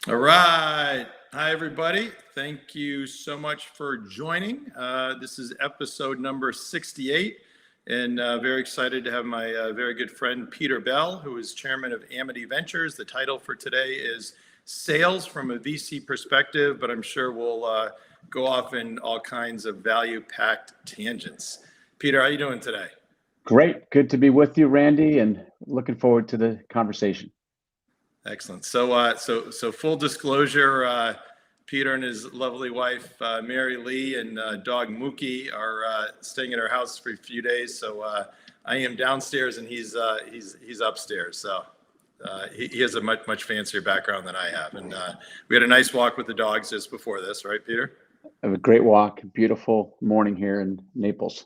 All right. Hi, everybody. Thank you so much for joining. This is episode number 68, and very excited to have my very good friend Peter Bell, who is chairman of Amity Ventures. The title for today is Sales from a VC Perspective, but I'm sure we'll go off in all kinds of value-packed tangents. Peter, how are you doing today? Great. Good to be with you, Randy, and looking forward to the conversation. Excellent. So full disclosure, Peter and his lovely wife, Mary Lee, and dog Mookie are staying at our house for a few days. So I am downstairs and he's upstairs. So he has a much fancier background than I have. And we had a nice walk with the dogs just before this, right, Peter? Have a great walk. Beautiful morning here in Naples.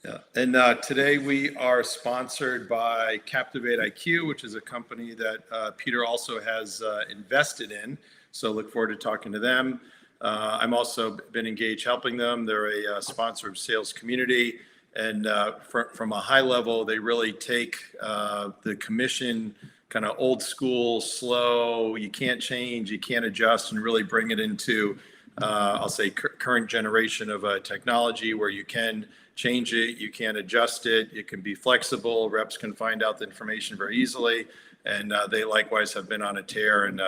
Yeah, and today we are sponsored by CaptivateIQ, which is a company that Peter also has invested in. So look forward to talking to them. I'm also been engaged helping them. They're a sponsor of Sales Community, and from a high level, they really take the commission kind of old school, slow, you can't change, you can't adjust, and really bring it into, I'll say, current generation of technology where you can change it, you can adjust it, it can be flexible, reps can find out the information very easily, and they likewise have been on a tear and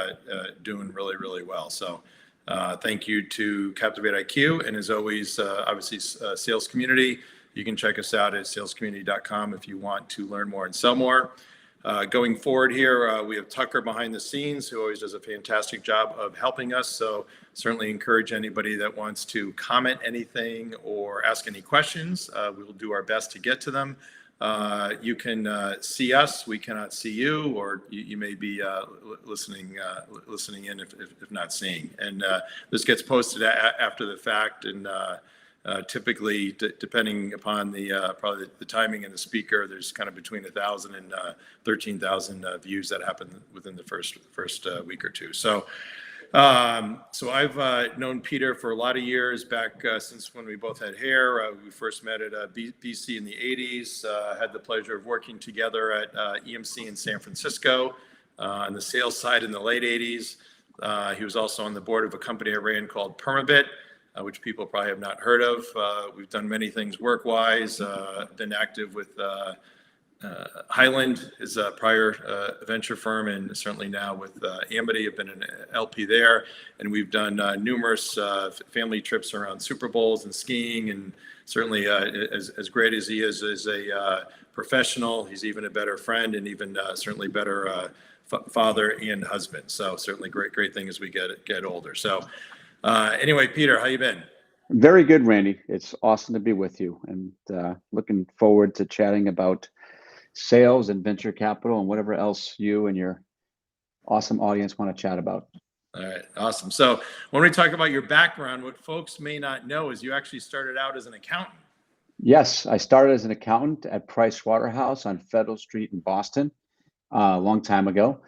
doing really well. So thank you to CaptivateIQ, and as always, obviously Sales Community. You can check us out at salescommunity.com if you want to learn more and sell more. Going forward here, we have Tucker behind the scenes, who always does a fantastic job of helping us. So certainly encourage anybody that wants to comment anything or ask any questions. We will do our best to get to them. You can see us, we cannot see you, or you may be listening in if not seeing. And this gets posted after the fact, and typically, depending upon probably the timing and the speaker, there's kind of between 1,000 and 13,000 views that happen within the first week or two. So I've known Peter for a lot of years, back since when we both had hair. We first met at BC in the 80s. Had the pleasure of working together at EMC in San Francisco on the sales side in the late 80s. He was also on the board of a company I ran called Permabit, which people probably have not heard of. We've done many things work-wise, been active with Highland, is a prior venture firm, and certainly now with Amity. I've been an LP there, and we've done numerous family trips around Super Bowls and skiing, and certainly as great as he is as a professional, he's even a better friend, and even certainly better father and husband. So certainly great thing as we get older. So anyway, Peter, how you been? Very good, Randy. It's awesome to be with you, and looking forward to chatting about sales and venture capital and whatever else you and your awesome audience want to chat about. All right, awesome. So when we talk about your background, what folks may not know is you actually started out as an accountant. Yes, I started as an accountant at Price Waterhouse on Federal Street in Boston a long time ago.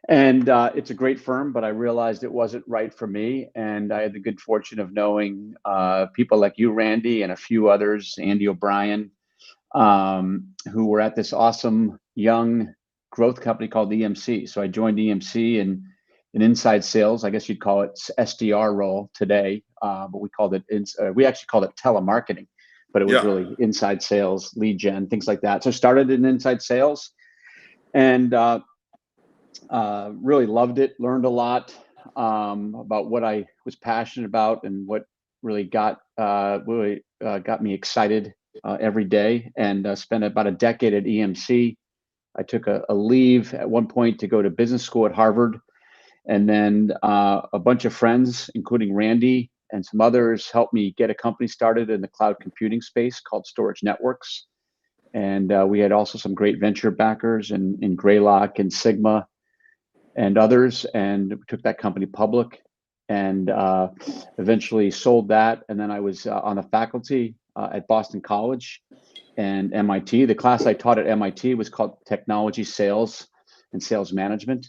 And it's a great firm, but I realized it wasn't right for me. And I had the good fortune of knowing people like you, Randy, and a few others, Andy O'Brien, who were at this awesome young growth company called EMC. So I joined EMC in inside sales. I guess you'd call it SDR role today, but we actually called it telemarketing, but it was really inside sales, lead gen, things like that. So started in inside sales, and really loved it, learned a lot about what I was passionate about and what really got me excited every day, and spent about a decade at EMC. I took a leave at one point to go to business school at Harvard, and then a bunch of friends, including Randy and some others, helped me get a company started in the cloud computing space called Storage Networks. And we had also some great venture backers in Greylock and Sigma and others, and we took that company public, and eventually sold that. And then I was on the faculty at Boston College and MIT. The class I taught at MIT was called Technology Sales and Sales Management.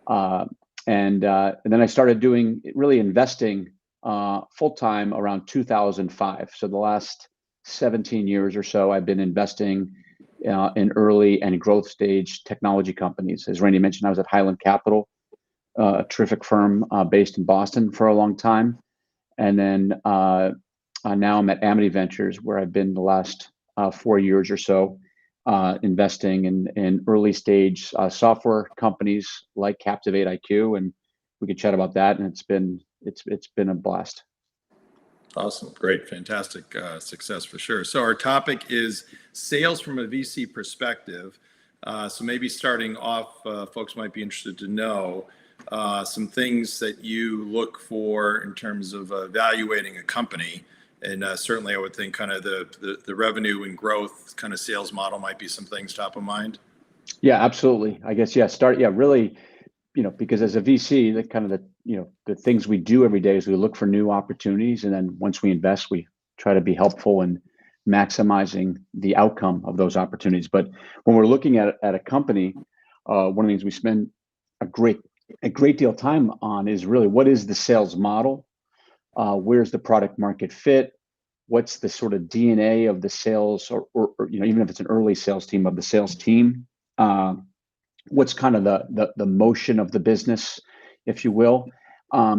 And then I started doing investing full-time around 2005. So the last 17 years or so, I've been investing in early and growth stage technology companies. As Randy mentioned, I was at Highland Capital a terrific firm based in Boston for a long time. And then now I'm at Amity Ventures, where I've been the last 4 years or so, investing in early stage software companies like CaptivateIQ, and we could chat about that. And it's been a blast. Awesome. Great. Fantastic success for sure. So our topic is sales from a VC perspective. So maybe starting off, folks might be interested to know some things that you look for in terms of evaluating a company. And certainly I would think kind of the revenue and growth kind of sales model might be some things top of mind. Yeah, absolutely. I guess, really, because as a VC, the kind of the things we do every day is we look for new opportunities, and then once we invest, we try to be helpful in maximizing the outcome of those opportunities. But when we're looking at a company, one of the things we spend a great deal of time on is really what is the sales model, where's the product market fit, what's the sort of DNA of the sales, or even if it's an early sales team, of the sales team. What's kind of the motion of the business, if you will.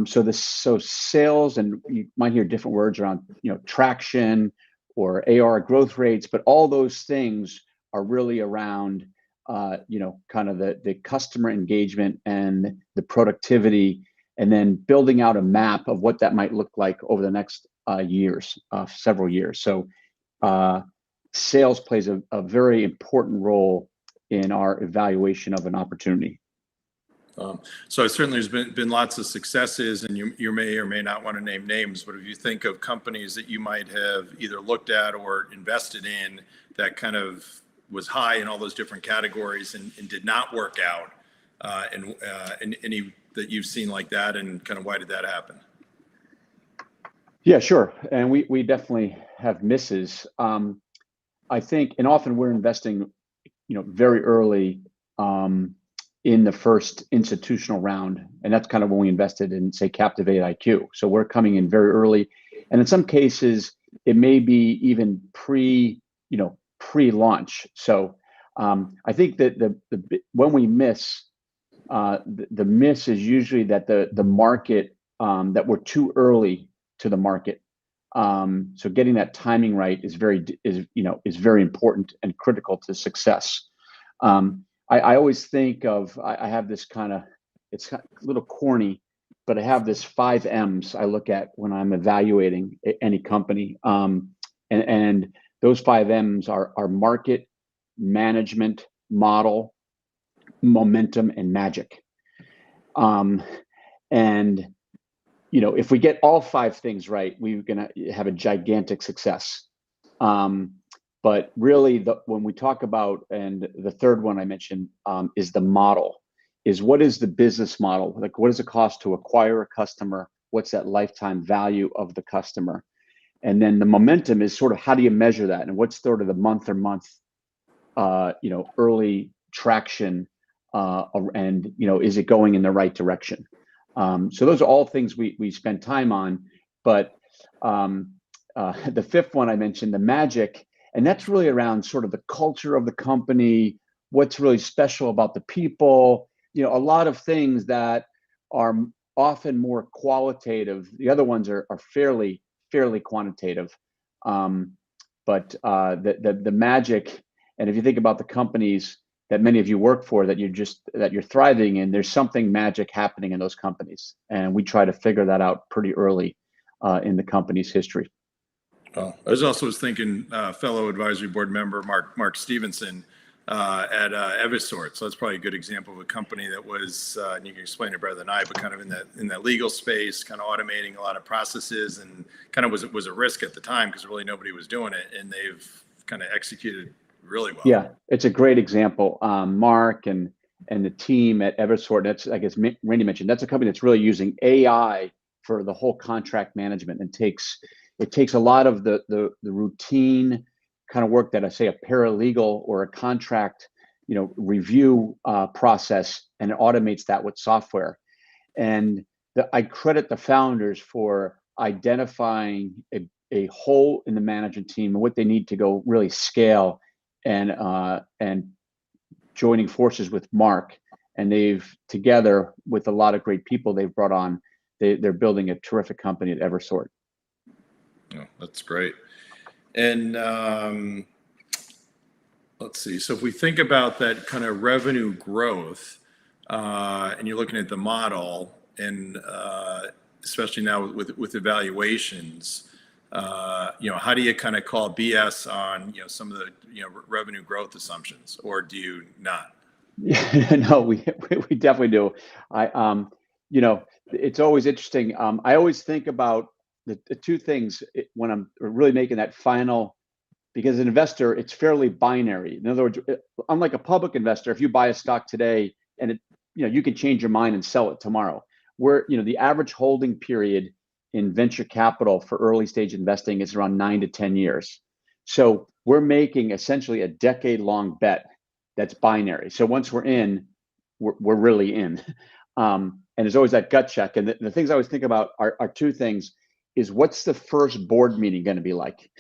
So sales, and you might hear different words around, traction or AR growth rates, but all those things are really around, kind of the customer engagement and the productivity, and then building out a map of what that might look like over the next several years. So sales plays a very important role in our evaluation of an opportunity. So certainly there's been lots of successes, and you may or may not want to name names, but if you think of companies that you might have either looked at or invested in that kind of was high in all those different categories and did not work out, and any that you've seen like that, and kind of why did that happen? Yeah, sure. And we definitely have misses. I think, and often we're investing very early in the first institutional round. And that's kind of when we invested in, say, CaptivateIQ. So we're coming in very early. And in some cases, it may be even pre-launch. So I think that when we miss, the miss is usually that the market, that we're too early to the market. So getting that timing right is very important and critical to success. I always think of, I have this kind of, it's a little corny, but I have this 5 M's I look at when I'm evaluating any company. And those 5 M's are market, management, model, momentum, and magic. And if we get all 5 things right, we're going to have a gigantic success. But really, when we talk about, and the third one I mentioned is the model, is what is the business model? Like, what does it cost to acquire a customer? What's that lifetime value of the customer? And then the momentum is sort of, how do you measure that? And what's sort of the month early traction, and is it going in the right direction? So those are all things we spend time on. But the fifth one I mentioned, the magic, and that's really around sort of the culture of the company, what's really special about the people, a lot of things that are often more qualitative. The other ones are fairly quantitative. But the magic, and if you think about the companies that many of you work for, that you're thriving in, there's something magic happening in those companies, and we try to figure that out pretty early in the company's history. Oh, I was thinking, fellow advisory board member Mark Stevenson at Eversort. So that's probably a good example of a company that was, and you can explain it better than I, but kind of in that legal space, kind of automating a lot of processes, and kind of was a risk at the time because really nobody was doing it, and they've kind of executed really well. Yeah, it's a great example. Mark and the team at Eversort, that's, I guess Randy mentioned, that's a company that's really using AI for the whole contract management, and it takes a lot of the routine kind of work that, I say, a paralegal or a contract review process, and it automates that with software. And I credit the founders for identifying a hole in the management team and what they need to go really scale, and joining forces with Mark and they've, together with a lot of great people they've brought on, they're building a terrific company at Eversort. Oh, that's great. And let's see. So if we think about that kind of revenue growth, and you're looking at the model, and especially now with evaluations, how do you kind of call BS on some of the revenue growth assumptions, or do you not? Yeah, no, we definitely do. It's always interesting. I always think about the two things when I'm really making that final, because an investor, it's fairly binary. In other words, unlike a public investor, if you buy a stock today and you can change your mind and sell it tomorrow. Where the average holding period in venture capital for early stage investing is around 9 to 10 years. So we're making essentially a decade-long bet that's binary. So once we're in, we're really in. And there's always that gut check. And the things I always think about are two things: is what's the first board meeting going to be like?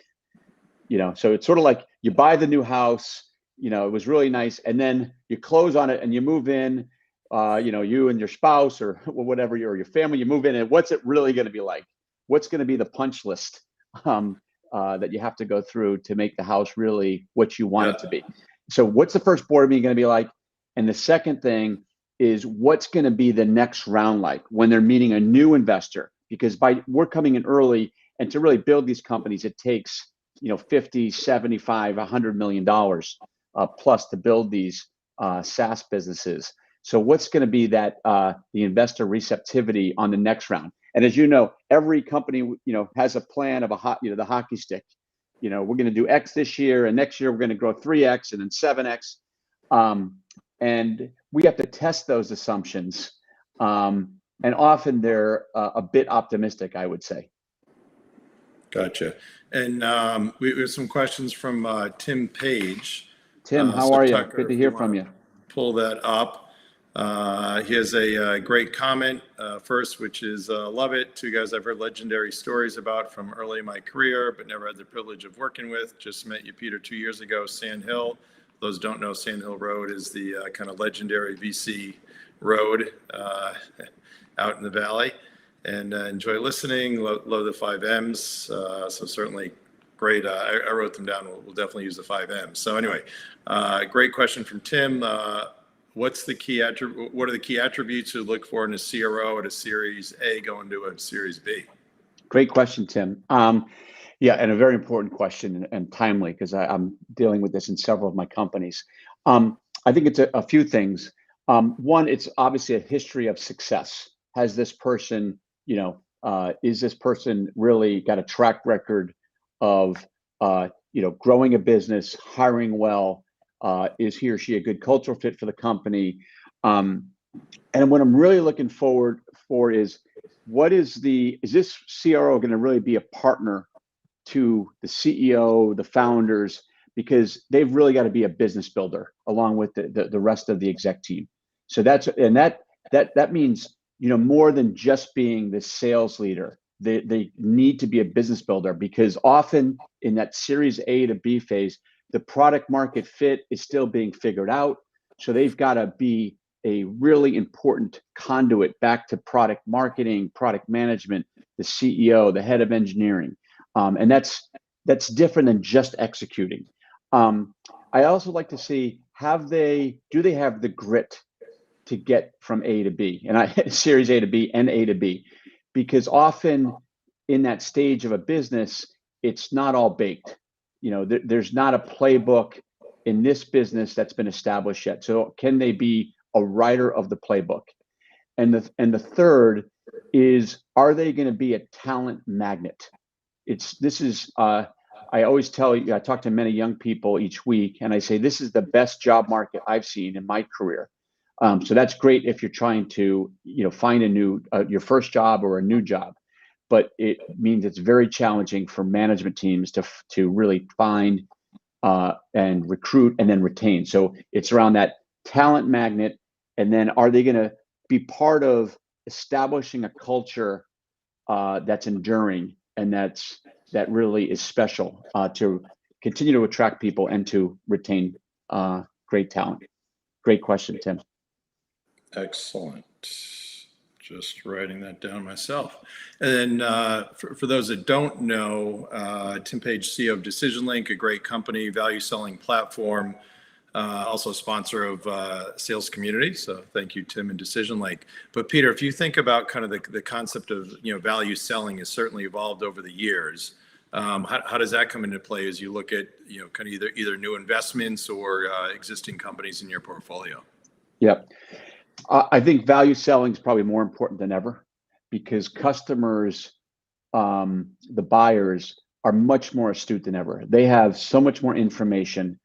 So it's sort of like you buy the new house, it was really nice, and then you close on it and you move in, you and your spouse or whatever, or your family, you move in, and what's it really going to be like? What's going to be the punch list that you have to go through to make the house really what you want it to be? So what's the first board meeting going to be like? And the second thing is, what's going to be the next round like when they're meeting a new investor? Because we're coming in early, and to really build these companies, it takes 50, 75, $100 million plus to build these SaaS businesses. So what's going to be that the investor receptivity on the next round? And as you know, every company has a plan of the hockey stick. We're going to do X this year, and next year we're going to grow 3X and then 7X. And we have to test those assumptions. And often they're a bit optimistic, I would say. Gotcha. And we have some questions from Tim Page. Tim, how are you? Tucker, Good to hear from you. Pull that up. He has a great comment first, which is, love it. Two guys I've heard legendary stories about from early in my career, but never had the privilege of working with. Just met you, Peter, 2 years ago, Sand Hill. Those who don't know, Sand Hill Road is the kind of legendary VC road out in the valley. And enjoy listening. Love the 5 M's. So certainly great. I wrote them down. We'll definitely use the 5 M's. So anyway, great question from Tim. What are the key attributes to look for in a CRO at a Series A going to a Series B? Great question, Tim. Yeah, and a very important question and timely, because I'm dealing with this in several of my companies. I think it's a few things. One, it's obviously a history of success. Has this person, is this person really got a track record of, growing a business, hiring well? Is he or she a good cultural fit for the company? And what I'm really looking forward for is, is this CRO going to really be a partner to the CEO, the founders, because they've really got to be a business builder along with the rest of the exec team. So that means, more than just being the sales leader. They need to be a business builder, because often in that Series A to B phase, the product market fit is still being figured out. So they've got to be a really important conduit back to product marketing, product management, the CEO, the head of engineering. And that's different than just executing. I also like to see, do they have the grit to get from A to B, and Series A to B and A to B, because often in that stage of a business, it's not all baked. There's not a playbook in this business that's been established yet. So can they be a writer of the playbook? And the third is, are they going to be a talent magnet? I always tell you, I talk to many young people each week, and I say, this is the best job market I've seen in my career. So that's great if you're trying to, find your first job or a new job, but it means it's very challenging for management teams to really find and recruit and then retain. So it's around that talent magnet, and then are they going to be part of establishing a culture that's enduring and that really is special to continue to attract people and to retain great talent. Great question, Tim. Excellent. Just writing that down myself. And then for those that don't know, Tim Page, CEO of Decision Link, a great company, value selling platform, also a sponsor of Sales Community. So thank you, Tim, and Decision Link. But Peter, if you think about kind of the concept of value selling has certainly evolved over the years. How does that come into play as you look at kind of either new investments or existing companies in your portfolio? Yep. I think value selling is probably more important than ever because customers, the buyers, are much more astute than ever. They have so much more information.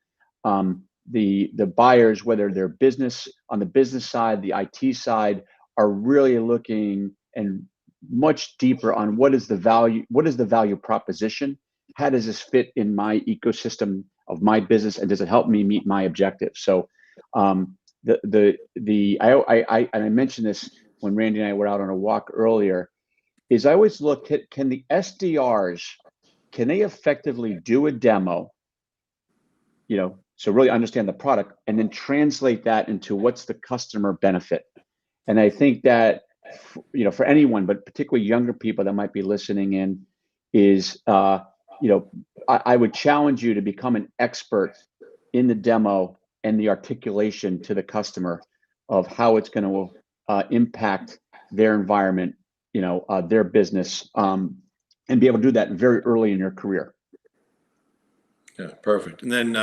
The buyers, whether they're business on the business side, the IT side, are really looking and much deeper on what is the value proposition? How does this fit in my ecosystem of my business, and does it help me meet my objectives? So I mentioned this when Randy and I were out on a walk earlier, is I always look at, can the SDRs, can they effectively do a demo, so really understand the product and then translate that into what's the customer benefit? And I think that, for anyone, but particularly younger people that might be listening in, is, I would challenge you to become an expert in the demo and the articulation to the customer of how it's going to impact their environment, their business, and be able to do that very early in your career. Yeah, perfect. And then,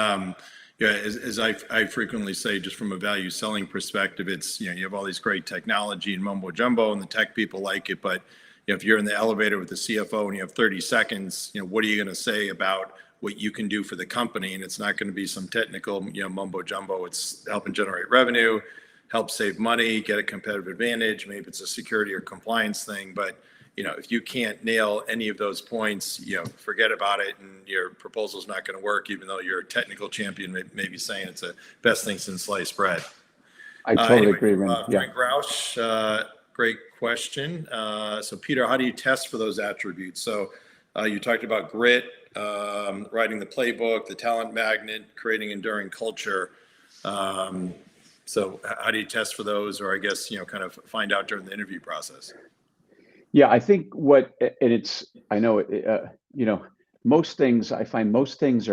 as I frequently say, just from a value selling perspective, it's, you have all these great technology and mumbo jumbo, and the tech people like it. But if you're in the elevator with the CFO and you have 30 seconds, what are you going to say about what you can do for the company? And it's not going to be some technical, mumbo jumbo. It's helping generate revenue, help save money, get a competitive advantage. Maybe it's a security or compliance thing, but if you can't nail any of those points, forget about it, and your proposal's not going to work, even though you're a technical champion, maybe saying it's the best thing since sliced bread. I totally agree, Randy. Frank Roush, great question. So Peter, how do you test for those attributes? So you talked about grit, writing the playbook, the talent magnet, creating enduring culture. So how do you test for those, or I guess, kind of find out during the interview process? Yeah, I think most things, I find most things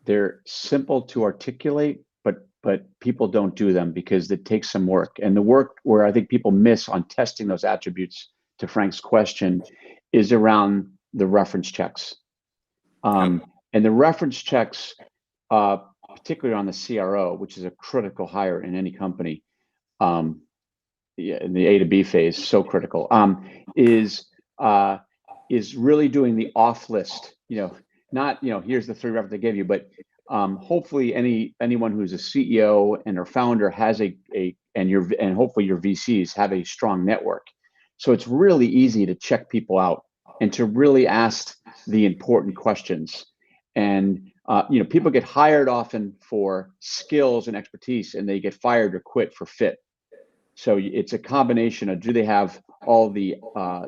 they're simple to articulate, but people don't do them because it takes some work. And the work where I think people miss on testing those attributes, to Frank's question, is around the reference checks. And the reference checks, particularly on the CRO, which is a critical hire in any company, in the A to B phase, so critical, is really doing the off list, not, here's the 3 references I gave you, but hopefully anyone who's a CEO and or founder has and hopefully your VCs have a strong network. So it's really easy to check people out and to really ask the important questions. And people get hired often for skills and expertise, and they get fired or quit for fit. So it's a combination of, do they have all the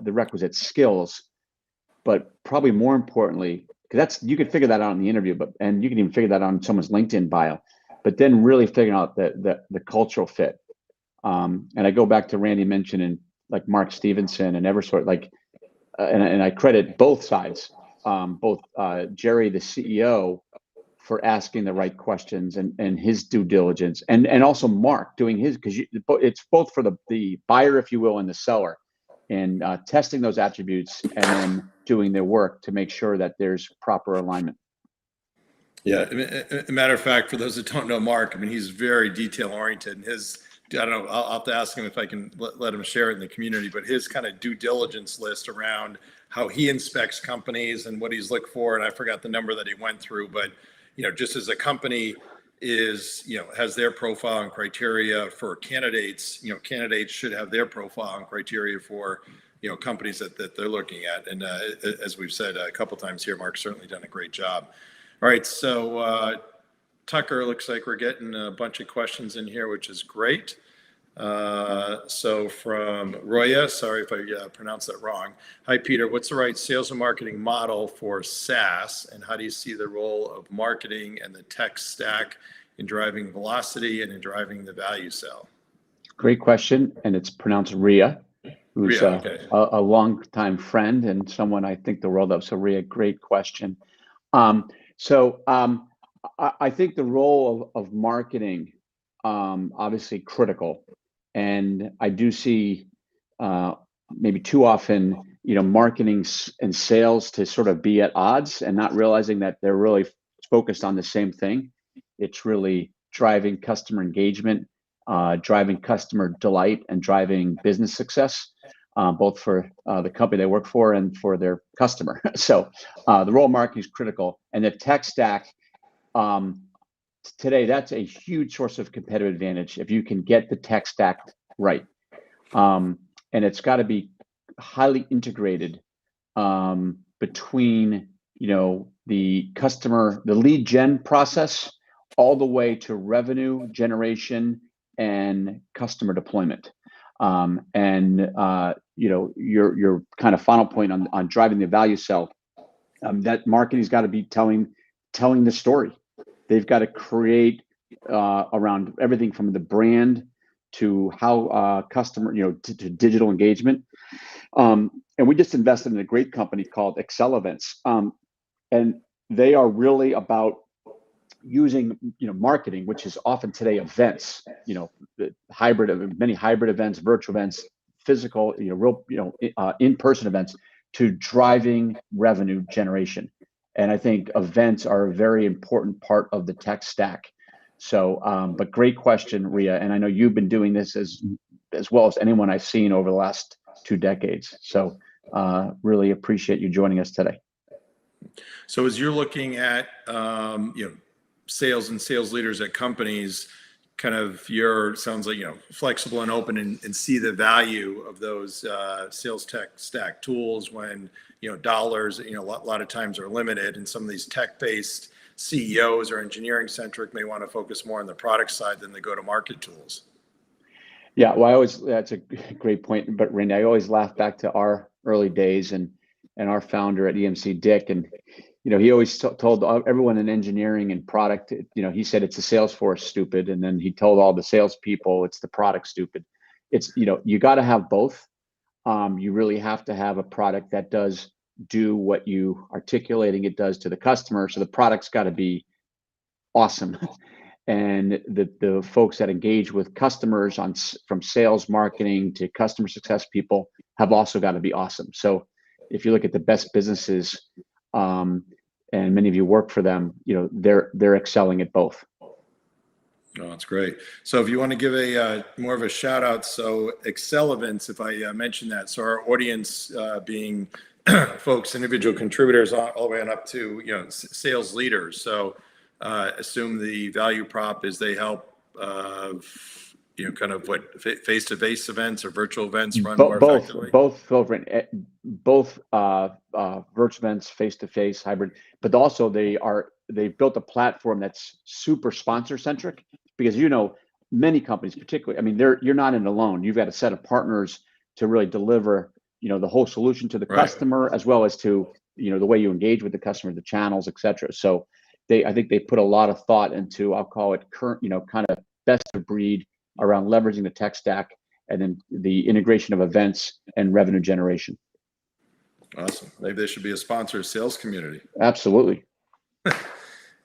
requisite skills, but probably more importantly, because you can figure that out in the interview, and you can even figure that out on someone's LinkedIn bio, but then really figuring out the cultural fit. And I go back to Randy mentioning like Mark Stevenson and Eversort, and I credit both sides, both Jerry, the CEO, for asking the right questions and his due diligence, and also Mark doing his, because it's both for the buyer, if you will, and the seller, and testing those attributes and then doing their work to make sure that there's proper alignment. Yeah, a matter of fact, for those that don't know Mark, he's very detail oriented, and I don't know, I'll have to ask him if I can let him share it in the community, but his kind of due diligence list around how he inspects companies and what he's looked for, and I forgot the number that he went through, but just as a company has their profile and criteria for candidates, candidates should have their profile and criteria for, companies that they're looking at. And as we've said a couple times here, Mark's certainly done a great job. All right, so Tucker, looks like we're getting a bunch of questions in here, which is great. So from Roya, sorry if I pronounced that wrong. Hi, Peter. What's the right sales and marketing model for SaaS, and how do you see the role of marketing and the tech stack in driving velocity and in driving the value sell? Great question, and it's pronounced Ria, who's Ria, okay. a longtime friend and someone I think the world of. So Ria, great question. So I think the role of marketing, obviously critical, and I do see maybe too often, marketing and sales to sort of be at odds and not realizing that they're really focused on the same thing. It's really driving customer engagement, driving customer delight, and driving business success, both for the company they work for and for their customer. So the role of marketing is critical, and the tech stack today, that's a huge source of competitive advantage if you can get the tech stack right. And it's got to be highly integrated between the customer, the lead gen process, all the way to revenue generation and customer deployment. Your kind of final point on driving the value sell, that marketing's got to be telling the story. They've got to create around everything from the brand to how customer, to digital engagement. And we just invested in a great company called Excel Events, and they are really about using marketing, which is often today events, many hybrid events, virtual events, physical, real, in-person events, to driving revenue generation. And I think events are a very important part of the tech stack. So, but great question, Ria. And I know you've been doing this as well as anyone I've seen over the last 2 decades. So really appreciate you joining us today. So as you're looking at, sales and sales leaders at companies, kind of sounds like, flexible and open and see the value of those sales tech stack tools when, dollars, a lot of times are limited, and some of these tech-based CEOs or engineering centric may want to focus more on the product side than the go-to-market tools. Yeah, well, that's a great point. But Randy, I always laugh back to our early days and our founder at EMC, Dick, and he always told everyone in engineering and product, he said it's the sales force, stupid, and then he told all the salespeople it's the product, stupid. It's you got to have both. You really have to have a product that does do what you articulating it does to the customer. So the product's got to be awesome. And the folks that engage with customers from sales, marketing to customer success people have also got to be awesome. So if you look at the best businesses, and many of you work for them, they're excelling at both. Oh, that's great. So if you want to give a more of a shout out, so Excel Events, if I mentioned that, so our audience being folks, individual contributors, all the way on up to sales leaders. So assume the value prop is they help kind of what face-to-face events or virtual events run more effectively. Both virtual events, face-to-face, hybrid, but also they've built a platform that's super sponsor centric, because many companies, particularly, I mean, you're not in alone. You've got a set of partners to really deliver the whole solution to the customer, as well as to the way you engage with the customer, the channels, et cetera. So I think they put a lot of thought into, I'll call it current, kind of best of breed around leveraging the tech stack, and then the integration of events and revenue generation. Awesome. Maybe they should be a sponsor of Sales Community. Absolutely.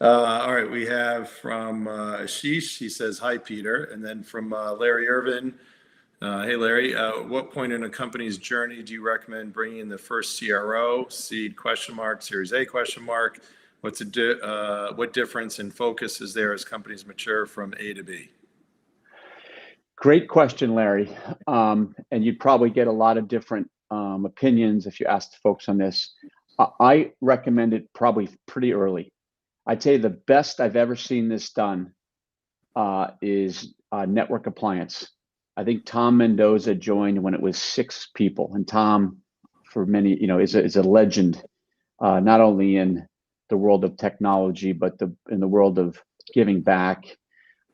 All right. We have from Ashish. He says, "Hi, Peter." And then from Larry Irvin. Hey, Larry, what point in a company's journey do you recommend bringing in the first CRO, seed ? Series A ? What difference in focus is there as companies mature from A to B? Great question, Larry. And you'd probably get a lot of different opinions if you asked folks on this. I recommend it probably pretty early. I'd say the best I've ever seen this done is network appliance. I think Tom Mendoza joined when it was 6 people, and Tom, for many, is a legend, not only in the world of technology, but in the world of giving back,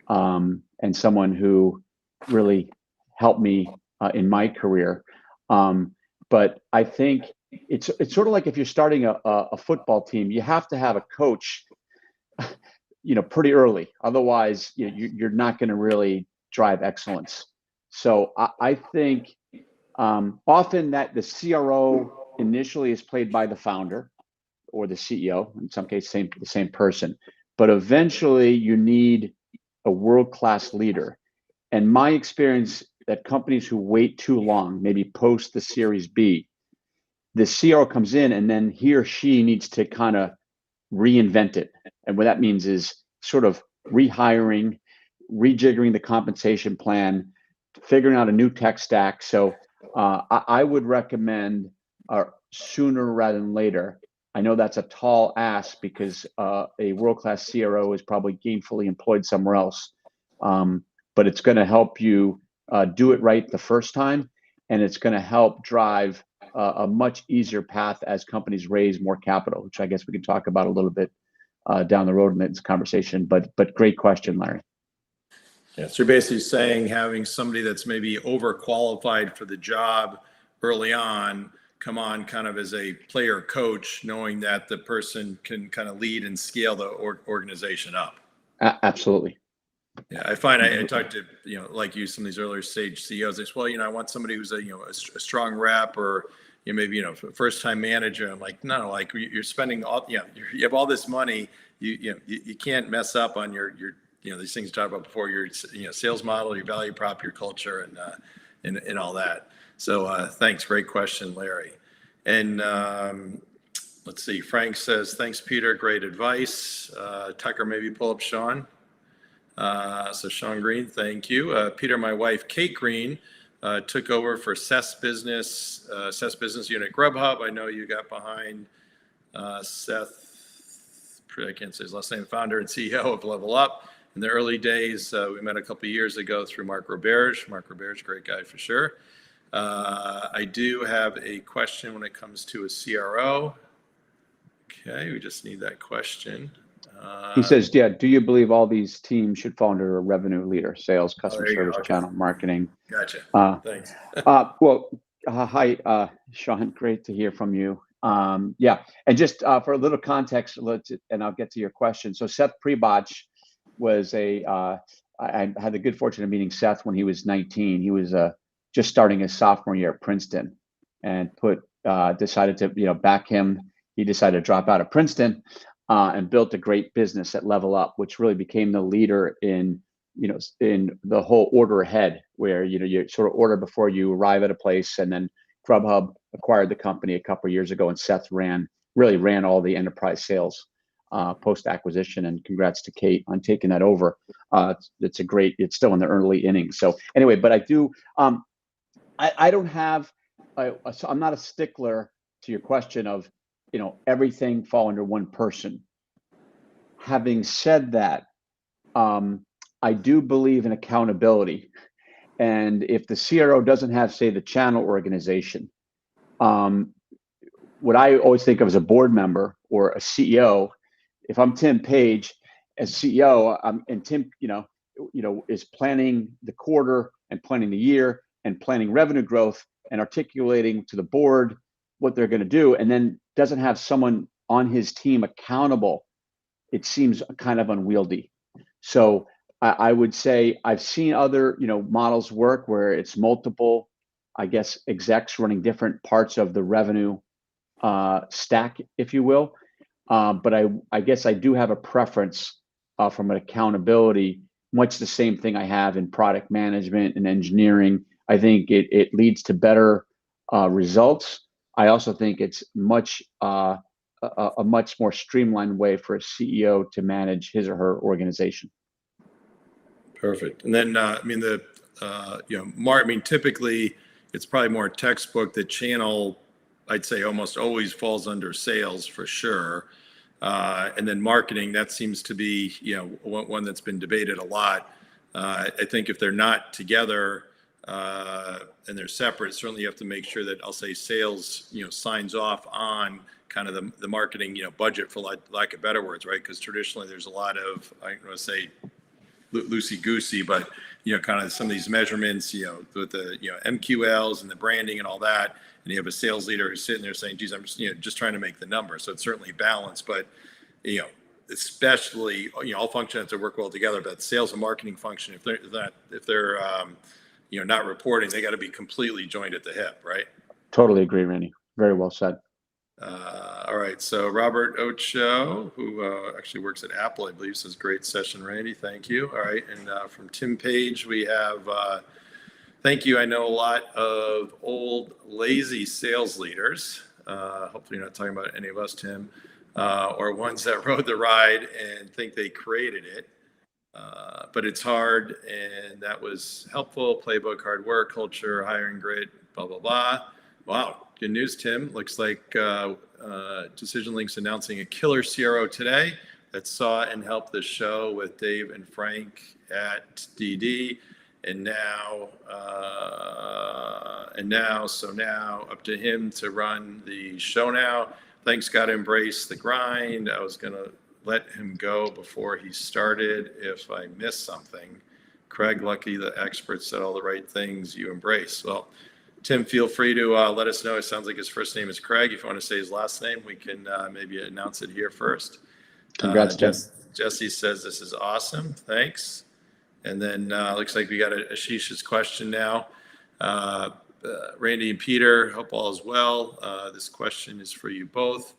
and someone who really helped me in my career. But I think it's sort of like if you're starting a football team, you have to have a coach, pretty early. Otherwise, you're not going to really drive excellence. So I think often that the CRO initially is played by the founder or the CEO, in some cases, the same person. But eventually you need a world-class leader. And my experience that companies who wait too long, maybe post the Series B, the CRO comes in and then he or she needs to kind of reinvent it. And what that means is sort of rehiring, rejiggering the compensation plan, figuring out a new tech stack. So I would recommend sooner rather than later. I know that's a tall ask because a world-class CRO is probably gainfully employed somewhere else, but it's going to help you do it right the first time, and it's going to help drive a much easier path as companies raise more capital, which I guess we can talk about a little bit down the road in this conversation. But great question, Larry. Yeah, so you're basically saying having somebody that's maybe overqualified for the job early on come on kind of as a player coach, knowing that the person can kind of lead and scale the organization up. Absolutely. Yeah, I find I talked to, like you, some of these earlier stage CEOs. They say, well, I want somebody who's a strong rep or maybe first time manager. I'm like, no, like you're spending all, you have all this money. You can't mess up on your these things you talked about before, your sales model, your value prop, your culture, and all that. So thanks, great question, Larry. And let's see, Frank says, thanks, Peter, great advice. Tucker, maybe pull up Sean. So Sean Green, thank you. Peter, my wife, Kate Green, took over for Seth's business unit, Grubhub. I know you got behind Seth, I can't say his last name, founder and CEO of Level Up. In the early days, we met a couple of years ago through Mark Roberge. Mark Roberge, great guy for sure. I do have a question when it comes to a CRO. Okay, we just need that question. He says, yeah, do you believe all these teams should fall under a revenue leader, sales, customer service, okay. channel, marketing? Gotcha. Thanks. Hi, Sean, great to hear from you. Yeah, and just for a little context, and I'll get to your question. So Seth Pribach was I had the good fortune of meeting Seth when he was 19. He was just starting his sophomore year at Princeton, and decided to back him. He decided to drop out of Princeton and built a great business at Level Up, which really became the leader in the whole order ahead, where you sort of order before you arrive at a place. And then Grubhub acquired the company a couple of years ago, and Seth really ran all the enterprise sales post acquisition. And congrats to Kate on taking that over. It's still in the early innings. So anyway, but I do I don't have so I'm not a stickler to your question of everything fall under one person. Having said that, I do believe in accountability. And if the CRO doesn't have, say, the channel organization, what I always think of as a board member or a CEO, if I'm Tim Page as CEO, and Tim, is planning the quarter and planning the year and planning revenue growth and articulating to the board what they're going to do, and then doesn't have someone on his team accountable, it seems kind of unwieldy. So I would say I've seen other models work where it's multiple, I guess, execs running different parts of the revenue stack, if you will. But I guess I do have a preference from an accountability, much the same thing I have in product management and engineering. I think it leads to better results. I also think it's a much more streamlined way for a CEO to manage his or her organization. Perfect. And then, typically it's probably more textbook. The channel, I'd say, almost always falls under sales for sure. And then marketing, that seems to be, one that's been debated a lot. I think if they're not together and they're separate, certainly you have to make sure that, I'll say, sales, signs off on kind of the marketing, budget, for lack of better words, right? Because traditionally there's a lot of, I don't want to say loosey-goosey, but kind of some of these measurements, with the MQLs and the branding and all that, and you have a sales leader who's sitting there saying, geez, I'm just trying to make the number. So it's certainly balanced, but especially all functions have to work well together. But sales and marketing function, if they're not reporting. They got to be completely joined at the hip, right? Totally agree, Randy. Very well said. All right. So Robert Ocho, who actually works at Apple, I believe, says great session, Randy. Thank you. All right. And from Tim Page, we have thank you. I know a lot of old lazy sales leaders. Hopefully you're not talking about any of us, Tim, or ones that rode the ride and think they created it. But it's hard, and that was helpful. Playbook, hard work, culture, hiring grit, blah, blah, blah. Wow. Good news, Tim. Looks like Decision Link's announcing a killer CRO today that saw and helped the show with Dave and Frank at DD. And now up to him to run the show now. Thanks, got to embrace the grind. I was going to let him go before he started if I missed something. Craig, lucky the expert said all the right things you embrace. Well, Tim, feel free to let us know. It sounds like his first name is Craig. If you want to say his last name, we can maybe announce it here first. Congrats, Jesse says this is awesome. Thanks. And then looks like we got Ashish's question now. Randy and Peter, hope all is well. This question is for you both,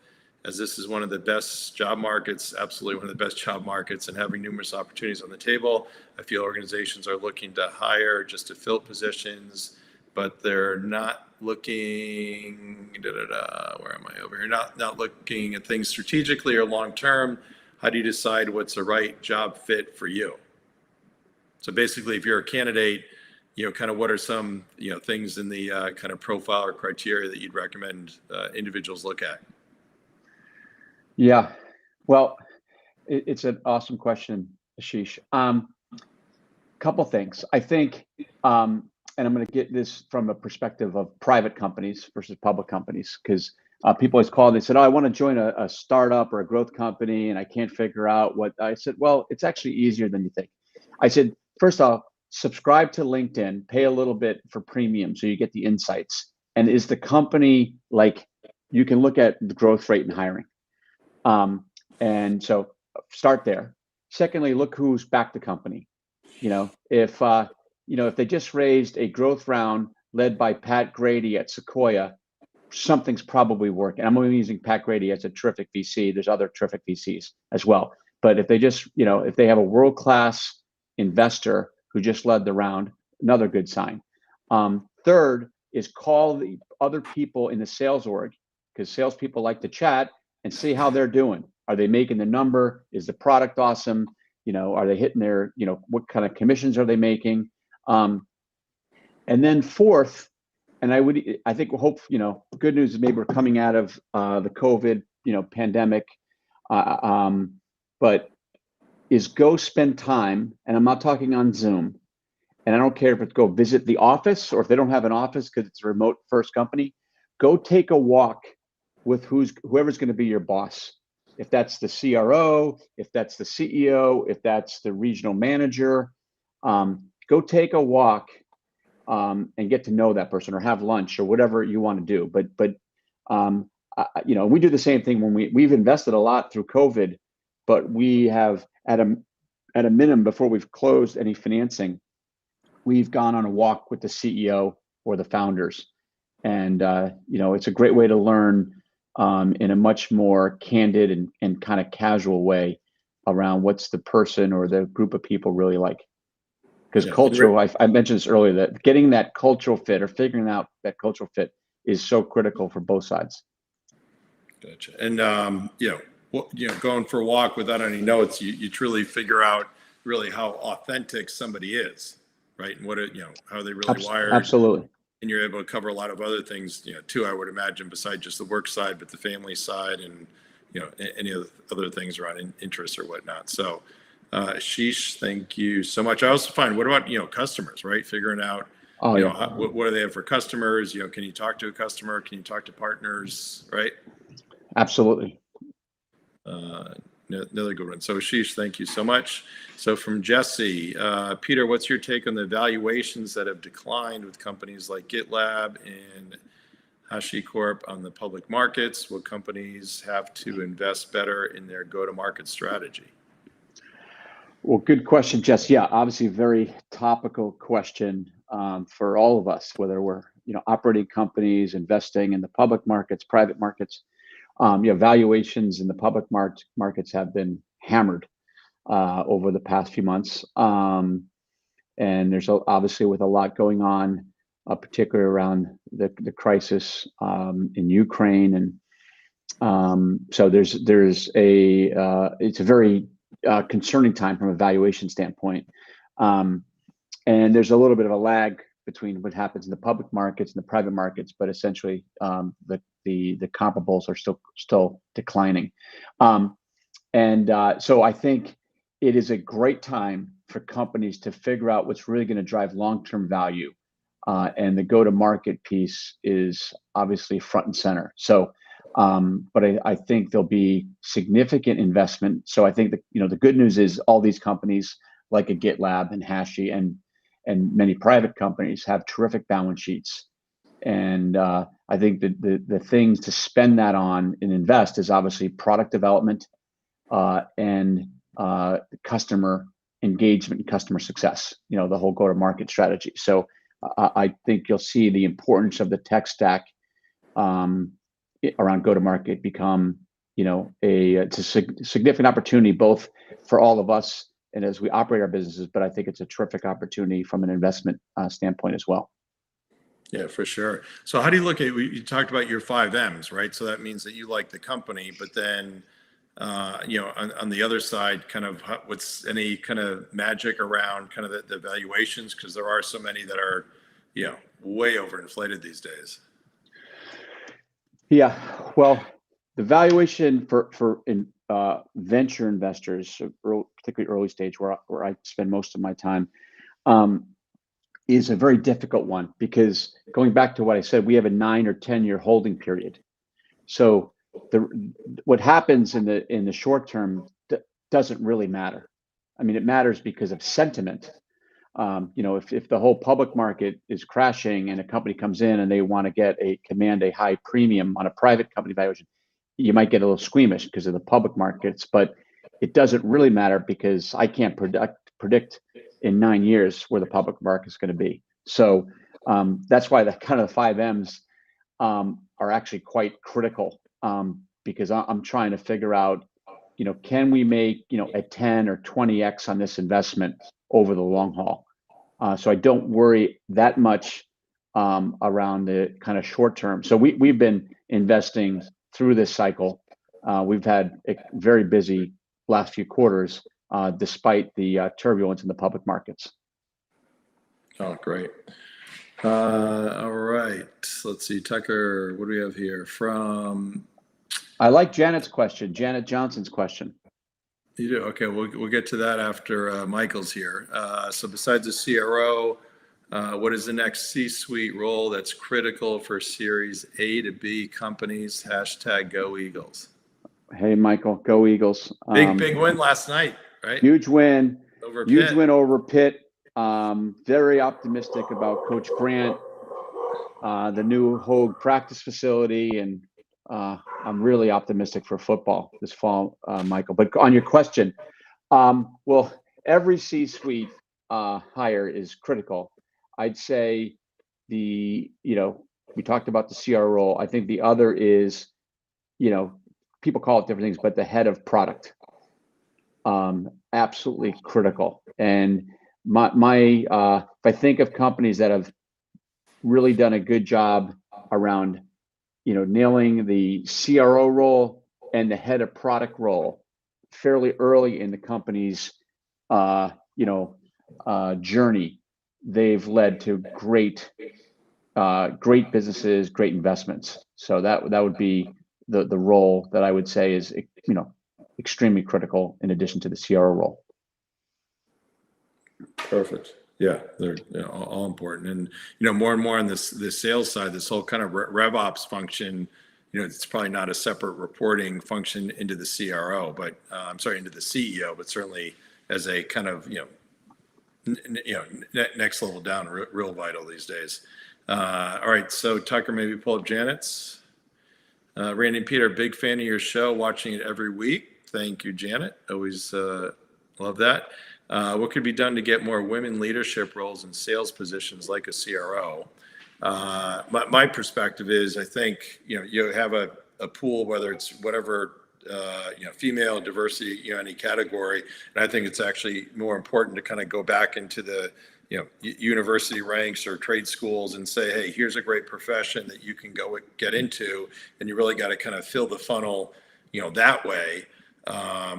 as this is one of the best job markets, absolutely one of the best job markets, and having numerous opportunities on the table. I feel organizations are looking to hire just to fill positions, but they're not looking, where am I over here? Not looking at things strategically or long-term. How do you decide what's the right job fit for you? So basically, if you're a candidate, kind of what are some, things in the kind of profile or criteria that you'd recommend individuals look at? Yeah, well, it's an awesome question, Ashish. Couple things. I think, and I'm going to get this from a perspective of private companies versus public companies, because people always call, they said, oh, I want to join a startup or a growth company, and I can't figure out what. I said, well, it's actually easier than you think. I said, first off, subscribe to LinkedIn, pay a little bit for premium so you get the insights. And is the company, like, you can look at the growth rate and hiring. And so start there. Secondly, look who's backed the company. If they just raised a growth round led by Pat Grady at Sequoia, something's probably working. I'm only using Pat Grady as a terrific VC. There's other terrific VCs as well. But if they just, if they have a world-class investor who just led the round, another good sign. Third is call the other people in the sales org, because salespeople like to chat and see how they're doing. Are they making the number? Is the product awesome? Are they hitting their, what kind of commissions are they making? And then fourth, and I think hope, good news is maybe we're coming out of the COVID, pandemic, but is go spend time, and I'm not talking on Zoom, and I don't care if it's go visit the office or if they don't have an office because it's a remote first company, go take a walk with whoever's going to be your boss. If that's the CRO, if that's the CEO, if that's the regional manager, go take a walk and get to know that person, or have lunch, or whatever you want to do. But we do the same thing when we've invested a lot through COVID, but we have at a minimum, before we've closed any financing, we've gone on a walk with the CEO or the founders, and it's a great way to learn in a much more candid and kind of casual way around what's the person or the group of people really like. Because cultural, I mentioned this earlier, that getting that cultural fit or figuring out that cultural fit is so critical for both sides. Gotcha. And going for a walk without any notes, you truly figure out really how authentic somebody is, right? And how they really wired. Absolutely. And you're able to cover a lot of other things, too, I would imagine, besides just the work side, but the family side and, any other things around interests or whatnot. So, Sheesh, thank you so much. I also find, what about, customers, right? Figuring out, what do they have for customers? Can you talk to a customer? Can you talk to partners, right? Absolutely. Another good one. So Ashish, thank you so much. So from Jesse, Peter, what's your take on the valuations that have declined with companies like GitLab and HashiCorp on the public markets? Will companies have to invest better in their go-to-market strategy? Well, good question, Jess. Yeah, obviously very topical question. for all of us, whether we're operating companies, investing in the public markets, private markets. Valuations in the public markets have been hammered over the past few months, and there's obviously with a lot going on, particularly around the crisis in Ukraine, and so it's a very concerning time from a valuation standpoint, and there's a little bit of a lag between what happens in the public markets and the private markets, but essentially the comparables are still declining, and so I think it is a great time for companies to figure out what's really going to drive long-term value, and the go-to-market piece is obviously front and center. So, but I think there'll be significant investment. So I think that the good news is all these companies like a GitLab and Hashi and many private companies have terrific balance sheets. And I think that the things to spend that on and invest is obviously product development and customer engagement and customer success, the whole go-to-market strategy. So I think you'll see the importance of the tech stack around go-to-market become, it's a significant opportunity both for all of us and as we operate our businesses, but I think it's a terrific opportunity from an investment standpoint as well. Yeah, for sure. So how do you look at, you talked about your 5 M's, right? So that means that you like the company, but then, on the other side, kind of what's any kind of magic around kind of the valuations? Because there are so many that are, way overinflated these days. Yeah, well, the valuation for venture investors, particularly early stage, where I spend most of my time, is a very difficult one, because going back to what I said, we have a 9 or 10 year holding period. So what happens in the short term doesn't really matter. I mean, it matters because of sentiment. If the whole public market is crashing and a company comes in and they want to command a high premium on a private company valuation, you might get a little squeamish because of the public markets, but it doesn't really matter because I can't predict in 9 years where the public market is going to be. So that's why the kind of the 5 M's are actually quite critical, because I'm trying to figure out, can we make, a 10 or 20x on this investment over the long haul? So I don't worry that much around the kind of short term. So we've been investing through this cycle. We've had a very busy last few quarters, despite the turbulence in the public markets. Oh, great. All right. Let's see, Tucker, what do we have here I like Janet's question, Janet Johnson's question. You do? Okay, we'll get to that after Michael's here. So besides the CRO, what is the next C-suite role that's critical for Series A to B companies? #Go Eagles. Hey, Michael, go Eagles. Big win last night, right? Huge win. Over Huge Pitt. win over Pitt. Very optimistic about Coach Grant, the new Hogue practice facility, and I'm really optimistic for football this fall, Michael. But on your question, well, every C-suite hire is critical. I'd say we talked about the CRO role. I think the other is, people call it different things, but the head of product, absolutely critical. And if I think of companies that have really done a good job around nailing the CRO role and the head of product role fairly early in the company's journey, they've led to great businesses, great investments. So that would be the role that I would say is extremely critical in addition to the CRO role. Perfect. Yeah, they're all important, and more and more on this sales side, this whole kind of rev ops function. It's probably not a separate reporting function into the CRO, but into the CEO, but certainly as a kind of next level down, real vital these days. All right, so Tucker, maybe pull up Janet's. Randy and Peter, big fan of your show, watching it every week. Thank you, Janet. Always love that. What could be done to get more women leadership roles in sales positions like a CRO? My perspective is, I think, you have a pool, whether it's whatever, female diversity, any category. And I think it's actually more important to kind of go back into the, university ranks or trade schools and say, hey, here's a great profession that you can go get into. And you really got to kind of fill the funnel, that way.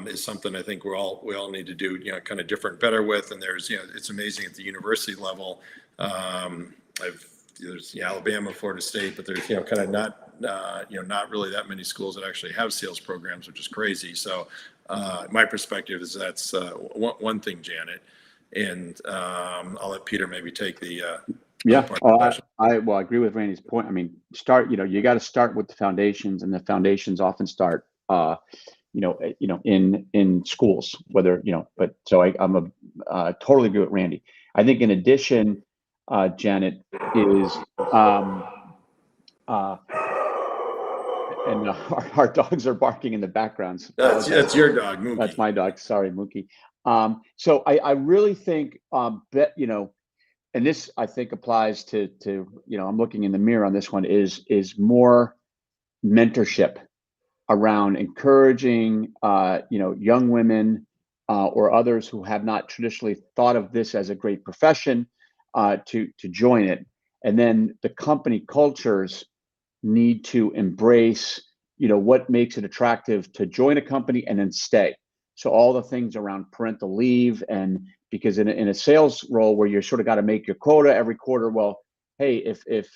Is something I think we all need to do, kind of different, better with. And there's, it's amazing at the university level. There's Alabama, Florida State, but there's, kind of not really that many schools that actually have sales programs, which is crazy. So my perspective is that's one thing, Janet. And I'll let Peter maybe take the I agree with Randy's point. I mean, you got to start with the foundations, and the foundations often start in schools, but so I'm totally agree with Randy. I think in addition, Janet, is and our dogs are barking in the background. That's your dog, Mookie. That's my dog. Sorry, Mookie. So I really think and this I think applies to I'm looking in the mirror on this one, is more mentorship around encouraging young women or others who have not traditionally thought of this as a great profession to join it. And then the company cultures need to embrace what makes it attractive to join a company and then stay. So all the things around parental leave, and because in a sales role where you're sort of got to make your quota every quarter, well, hey, if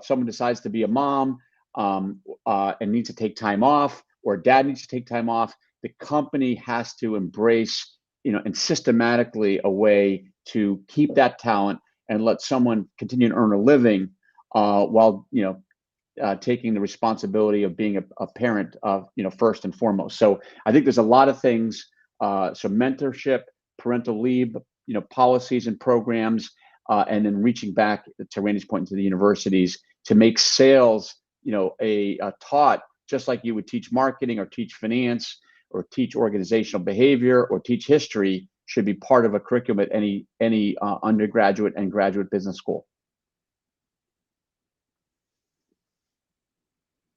someone decides to be a mom and needs to take time off, or dad needs to take time off, the company has to embrace and systematically a way to keep that talent and let someone continue to earn a living while taking the responsibility of being a parent first and foremost. So I think there's a lot of things, so mentorship, parental leave, policies and programs, and then reaching back to Randy's point to the universities to make sales a taught, just like you would teach marketing or teach finance or teach organizational behavior or teach history, should be part of a curriculum at any undergraduate and graduate business school.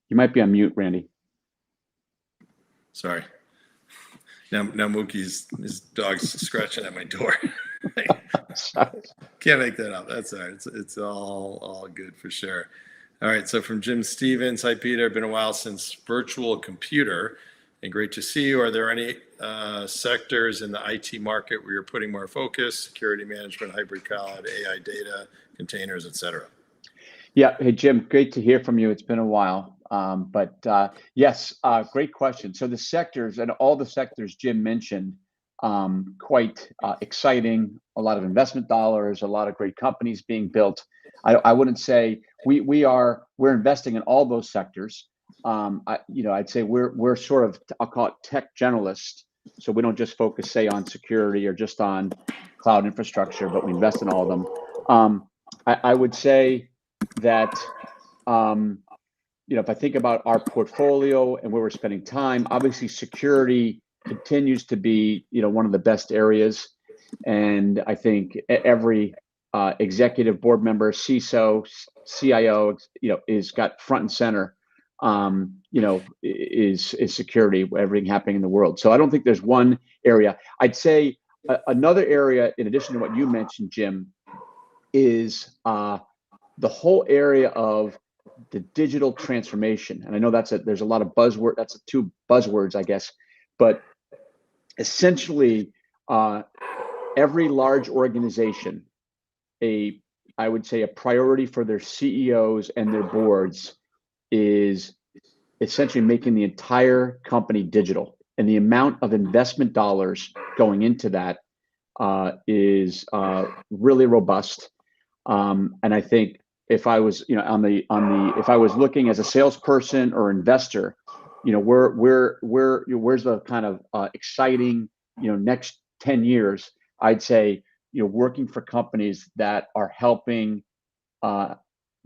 You might be on mute, Randy. Sorry. Now Mookie's, his dog's scratching at my door. Can't make that up. That's all right. It's all good for sure. All right. So from Jim Stevens, hi Peter. Been a while since virtual computer, and great to see you. Are there any sectors in the IT market where you're putting more focus? Security management, hybrid cloud, AI data, containers, etc. Yeah. Hey Jim, great to hear from you. It's been a while. Yes, great question. So the sectors, and all the sectors Jim mentioned, quite exciting, a lot of investment dollars, a lot of great companies being built. I wouldn't say we're investing in all those sectors. I'd say we're sort of, I'll call it tech generalists. So we don't just focus, say, on security or just on cloud infrastructure, but we invest in all of them. I would say that, if I think about our portfolio and where we're spending time, obviously security continues to be, one of the best areas. And I think every executive board member, CISO, CIO, is got front and center, is security, everything happening in the world. So I don't think there's one area. I'd say another area, in addition to what you mentioned, Jim, is the whole area of the digital transformation. And I know there's a lot of buzzword, that's two buzzwords, I guess, but essentially every large organization, I would say a priority for their CEOs and their boards is essentially making the entire company digital. And the amount of investment dollars going into that is really robust. And I think if I was, if I was looking as a salesperson or investor, where's the kind of exciting, next 10 years, I'd say, working for companies that are helping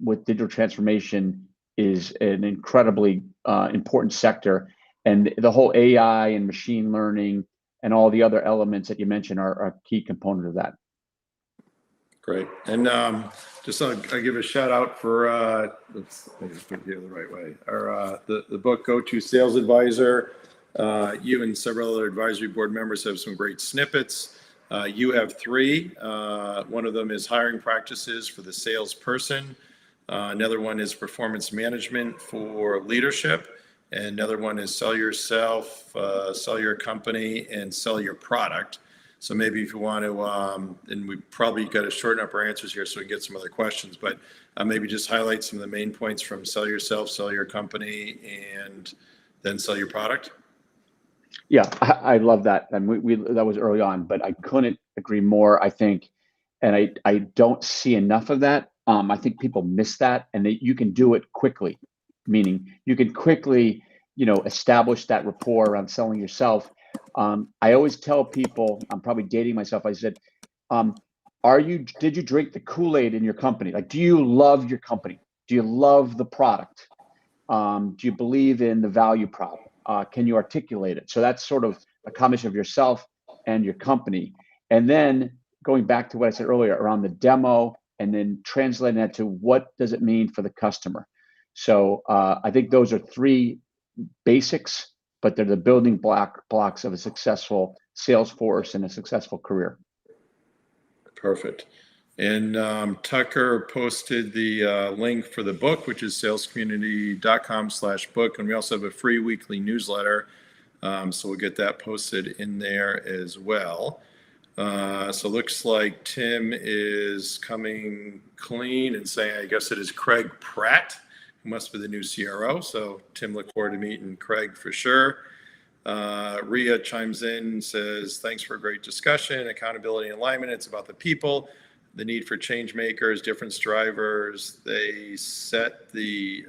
with digital transformation is an incredibly important sector. And the whole AI and machine learning and all the other elements that you mentioned are a key component of that. Great. And just I'll give a shout out for let's put it here the right way. Our the book Go To Sales Advisor. You and several other advisory board members have some great snippets. You have three. One of them is hiring practices for the salesperson. Another one is performance management for leadership. And another one is sell yourself, sell your company, and sell your product. So maybe if you want to, and we probably got to shorten up our answers here so we can get some other questions, but maybe just highlight some of the main points from sell yourself, sell your company, and then sell your product. Yeah, I love that. And we that was early on, but I couldn't agree more, I think. And I don't see enough of that. I think people miss that, and you can do it quickly, meaning you can quickly, establish that rapport around selling yourself. I always tell people, I'm probably dating myself. I said, did you drink the Kool-Aid in your company? Like, do you love your company? Do you love the product? Do you believe in the value prop? Can you articulate it? So that's sort of a combination of yourself and your company. And then going back to what I said earlier around the demo, and then translating that to what does it mean for the customer. So I think those are three basics, but they're the building blocks of a successful sales force and a successful career. Perfect. And Tucker posted the link for the book, which is salescommunity.com/book. And we also have a free weekly newsletter. So we'll get that posted in there as well. So it looks like Tim is coming clean and saying, I guess it is Craig Pratt, who must be the new CRO. So Tim, look forward to meeting Craig for sure. Ria chimes in and says, thanks for a great discussion. Accountability and alignment. It's about the people, the need for change makers, difference drivers. They set the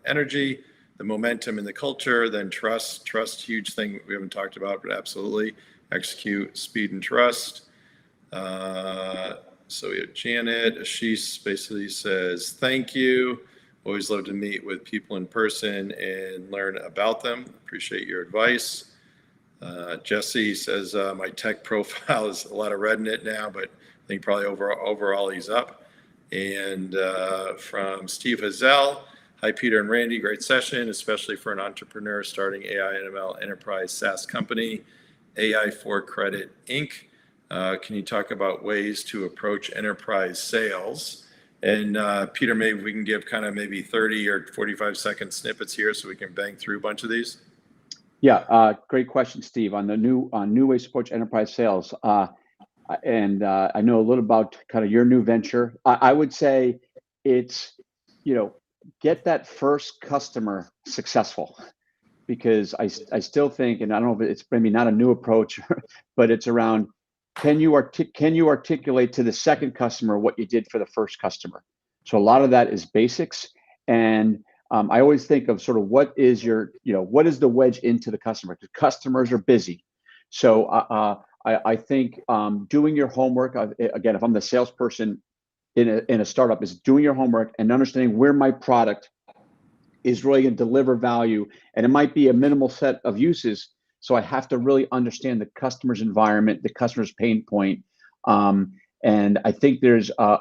energy, the momentum, and the culture. Then trust, huge thing we haven't talked about, but absolutely. Execute, speed, and trust. So we have Janet. Ashish basically says, thank you. Always love to meet with people in person and learn about them. Appreciate your advice. Jesse says, my tech profile is a lot of red in it now, but I think probably overall he's up. And from Steve Hazel, hi, Peter and Randy, great session, especially for an entrepreneur starting AI and ML enterprise SaaS company. AI for Credit Inc. Can you talk about ways to approach enterprise sales? And Peter, maybe we can give kind of maybe 30 or 45-second snippets here so we can bang through a bunch of these. Yeah, great question, Steve. On the new ways to approach enterprise sales, and I know a little about kind of your new venture. I would say it's get that first customer successful. Because I still think, and I don't know if it's maybe not a new approach, but it's around, can you articulate to the second customer what you did for the first customer? So a lot of that is basics. And I always think of sort of what is the wedge into the customer? Because customers are busy. So I think doing your homework, again, if I'm the salesperson in a startup, is doing your homework and understanding where my product is really going to deliver value. And it might be a minimal set of uses. So I have to really understand the customer's environment, the customer's pain point. And I think there's a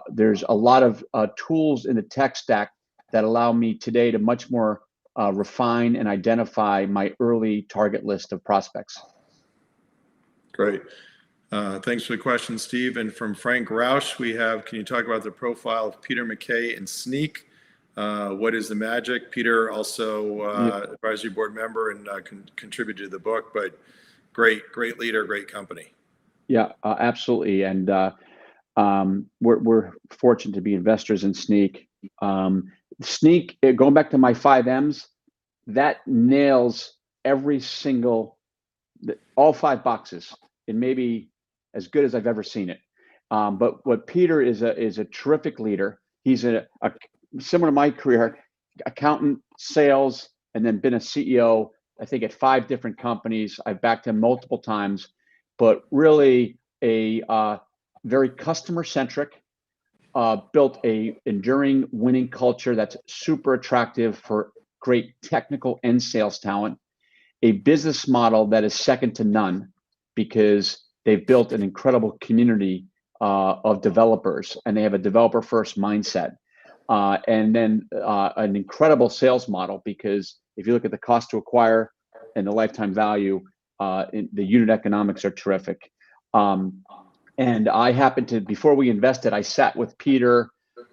lot of tools in the tech stack that allow me today to much more refine and identify my early target list of prospects. Great. Thanks for the question, Steve. And from Frank Roush, we have, can you talk about the profile of Peter McKay and Sneak? What is the magic? Peter also advisory board member and contributed to the book, but great leader, great company. Yeah, absolutely. And we're fortunate to be investors in Sneak. Sneak, going back to my 5 M's, that nails all 5 boxes, and maybe as good as I've ever seen it. But what Peter is a terrific leader. He's a similar to my career, accountant, sales, and then been a CEO, I think at 5 different companies. I've backed him multiple times, but really a very customer centric, built a enduring winning culture that's super attractive for great technical and sales talent, a business model that is second to none, because they've built an incredible community of developers, and they have a developer first mindset. And then an incredible sales model, because if you look at the cost to acquire and the lifetime value, the unit economics are terrific. And I happened to, before we invested, I sat with Peter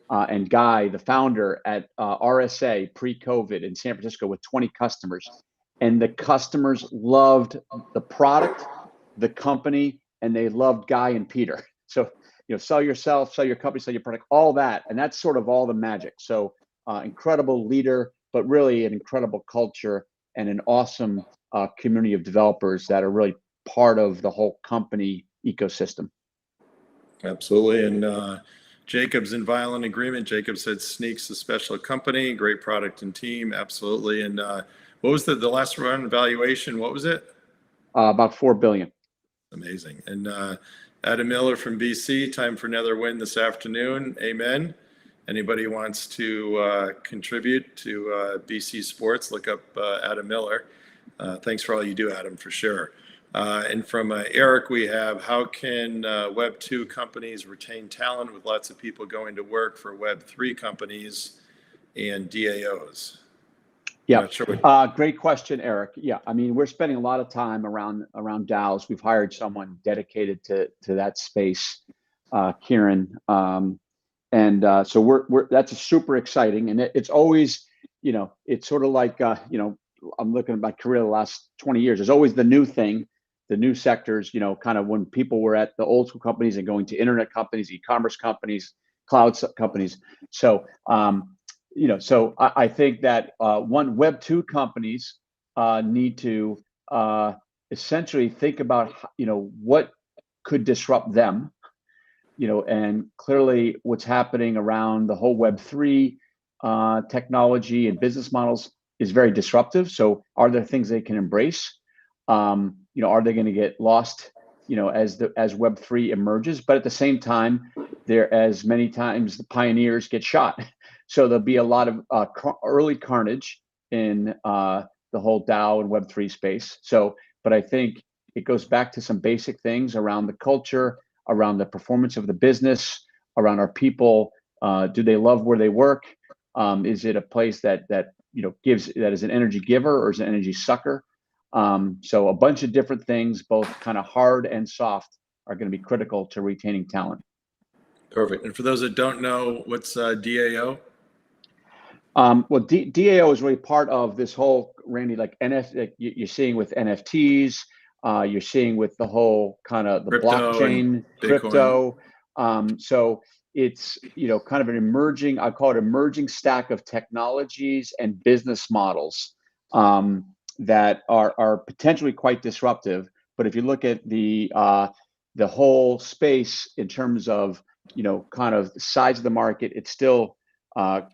and Guy, the founder, at RSA pre-COVID in San Francisco with 20 customers. And the customers loved the product, the company, and they loved Guy and Peter. So, sell yourself, sell your company, sell your product, all that. And that's sort of all the magic. So incredible leader, but really an incredible culture and an awesome community of developers that are really part of the whole company ecosystem. Absolutely. And Jacob's in violent agreement. Jacob said Sneak's a special company, great product and team. Absolutely. And what was the last round valuation? What was it? About $4 billion. Amazing. And Adam Miller from BC, time for another win this afternoon. Amen. Anybody wants to contribute to BC Sports, look up Adam Miller. Thanks for all you do, Adam, for sure. And from Eric, we have, how can Web 2 companies retain talent with lots of people going to work for Web 3 companies and DAOs? Yeah, sure. Great question, Eric. Yeah, I mean, we're spending a lot of time around DAOs. We've hired someone dedicated to that space, Kieran. So we're that's super exciting, and it's always, it's sort of like, I'm looking at my career the last 20 years. There's always the new thing, the new sectors, kind of when people were at the old school companies and going to internet companies, e-commerce companies, cloud companies. So, so I think that Web 2 companies need to essentially think about, what could disrupt them, and clearly what's happening around the whole Web 3 technology and business models is very disruptive. So are there things they can embrace? Are they going to get lost, as Web 3 emerges? But at the same time, as many times the pioneers get shot. So there'll be a lot of early carnage in the whole DAO and Web 3 space. So, but I think it goes back to some basic things around the culture, around the performance of the business, around our people. Do they love where they work? Is it a place that gives, that is an energy giver or is an energy sucker? So a bunch of different things, both kind of hard and soft, are going to be critical to retaining talent. Perfect. And for those that don't know, what's DAO? Well, DAO is really part of this whole, Randy, like you're seeing with NFTs, you're seeing with the whole kind of the blockchain, crypto. So it's, kind of an emerging, I call it emerging stack of technologies and business models that are potentially quite disruptive. But if you look at the whole space in terms of, kind of the size of the market, it's still, it's